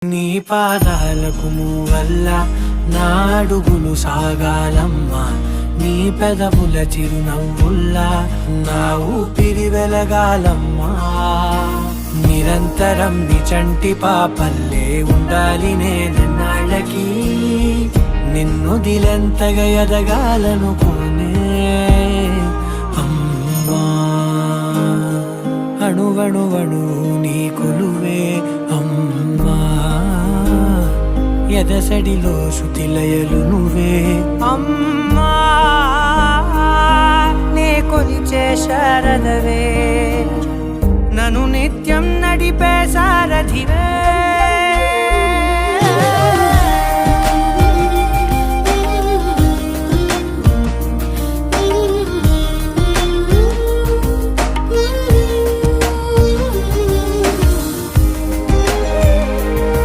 నీ పాదాలకు మూవల్ల నా అడుగులు సాగాలమ్మా, నీ పెదవుల చిరునవ్వుల్లా నా ఊపిరి వెలగాలమ్మా. నిరంతరం నీ చంటి పాపల్లే ఉండాలి నేనన్నాళ్ళకి, నిన్ను దిలెంతగా ఎదగాలనుకోనే అమ్మా. అణువణువణు నీ కొలువే అమ్మా, ఎదసడిలో శృతిలయలు నువ్వే అమ్మా. నే కొలిచే శారదవే, నన్ను నిత్యం నడిపే సారథివే.